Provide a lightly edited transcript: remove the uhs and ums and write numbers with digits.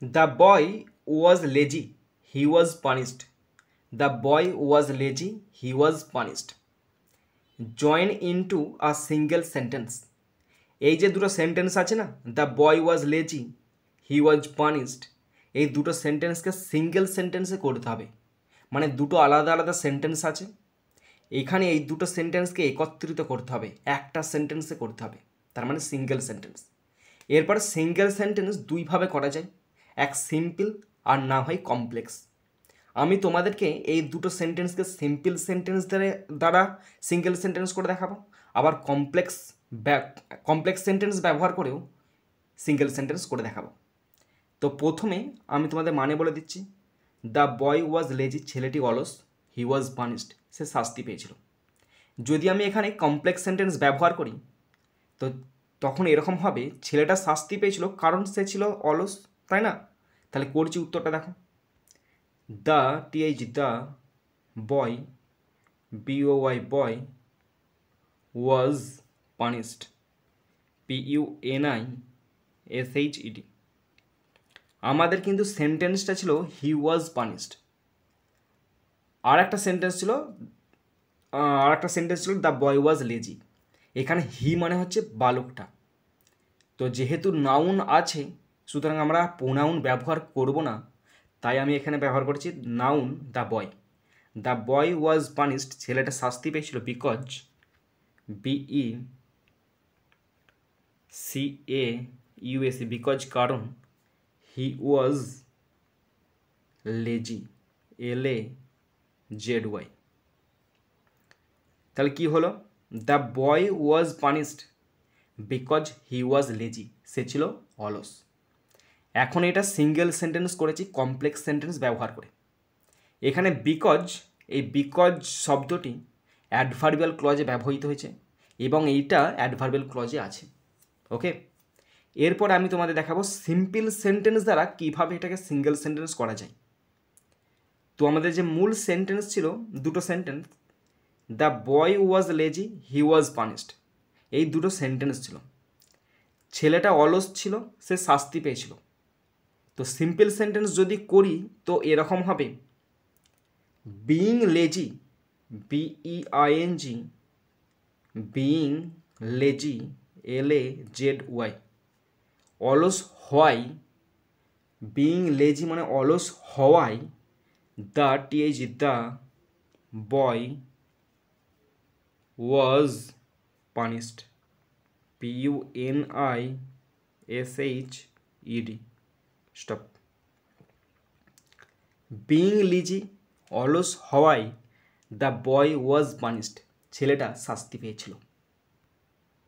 The boy was lazy. He was punished. The boy was lazy. He was punished. Join into a single sentence. এই যে দুটো sentence আছে না, the boy was lazy, he was punished, এই দুটো সেন্টেন্সকে single সেন্টেন্সে করতে হবে। মানে দুটো আলাদা আলাদা সেন্টেন্স আছে, এখানে এই দুটো সেন্টেন্সকে একত্রিত করতে হবে, একটা সেন্টেন্সে করতে হবে, তার মানে সিঙ্গেল সেন্টেন্স। এরপর সিঙ্গেল সেন্টেন্স দুইভাবে করা যায়, এক সিম্পল আর না হয় কমপ্লেক্স। আমি তোমাদেরকে এই দুটো সেন্টেন্সকে সিম্পল সেন্টেন্স দ্বারা সিঙ্গেল সেন্টেন্স করে দেখাবো, আবার কমপ্লেক্স সেন্টেন্স ব্যবহার করেও সিঙ্গেল সেন্টেন্স করে দেখাবো। তো প্রথমে আমি তোমাদের মানে বলে দিচ্ছি। দ্য বয় ওয়াজ লেজি, ছেলেটি অলস, হি ওয়াজ পানিশড, সে শাস্তি পেয়েছিল। যদি আমি এখানে কমপ্লেক্স সেন্টেন্স ব্যবহার করি তো তখন এরকম হবে, ছেলেটা শাস্তি পেয়েছিল কারণ সে ছিল অলস, তাই না? তাহলে করছি উত্তরটা দেখো। The the boy BOY boy was punished PUNISHED। আমাদের কিন্তু সেন্টেন্সটা ছিল হি ওয়াজ পানিশড, আর একটা সেন্টেন্স ছিল দ্য বয় ওয়াজ লেজি। এখানে হি মানে হচ্ছে বালকটা। তো যেহেতু নাউন আছে সুতরাং আমরা প্রোনাউন ব্যবহার করব না, তাই আমি এখানে ব্যবহার করছি noun the boy. The boy was punished, ছেলেটা শাস্তি পেয়েছিল বিকজ BECAUS বিকজ কারণ হি ওয়াজ লেজি LAZY। তাহলে কি হলো? The boy was punished because he was lazy, সে ছিল অলস। এখন এটা সিঙ্গেল সেন্টেন্স করেছি কমপ্লেক্স সেন্টেন্স ব্যবহার করে। এখানে এই বিকজ শব্দটি অ্যাডভার্বিয়াল ক্লজে ব্যবহৃত হয়েছে এবং এইটা অ্যাডভার্বিয়াল ক্লজে আছে। ওকে, এরপর আমি তোমাদের দেখাবো সিম্পল সেন্টেন্স দ্বারা কীভাবে এটাকে সিঙ্গেল সেন্টেন্স করা যায়। তো আমাদের যে মূল সেন্টেন্স ছিল দুটো sentence, the boy was lazy, he was punished, এই দুটো সেন্টেন্স ছিল। ছেলেটা অলস ছিল, সে শাস্তি পেয়েছিল। তো সিম্পল সেন্টেন্স যদি করি তো এরকম হবে, being lazy BEING being lazy LAZY, অলস হওয়াই, বিইং লেজি মানে অলস হওয়াই, the boy was punished PUNISHED। Stop. Being lazy অলস হওয়াই দ্য বয় ওয়াজ পানিশড, ছেলেটা শাস্তি পেয়েছিল।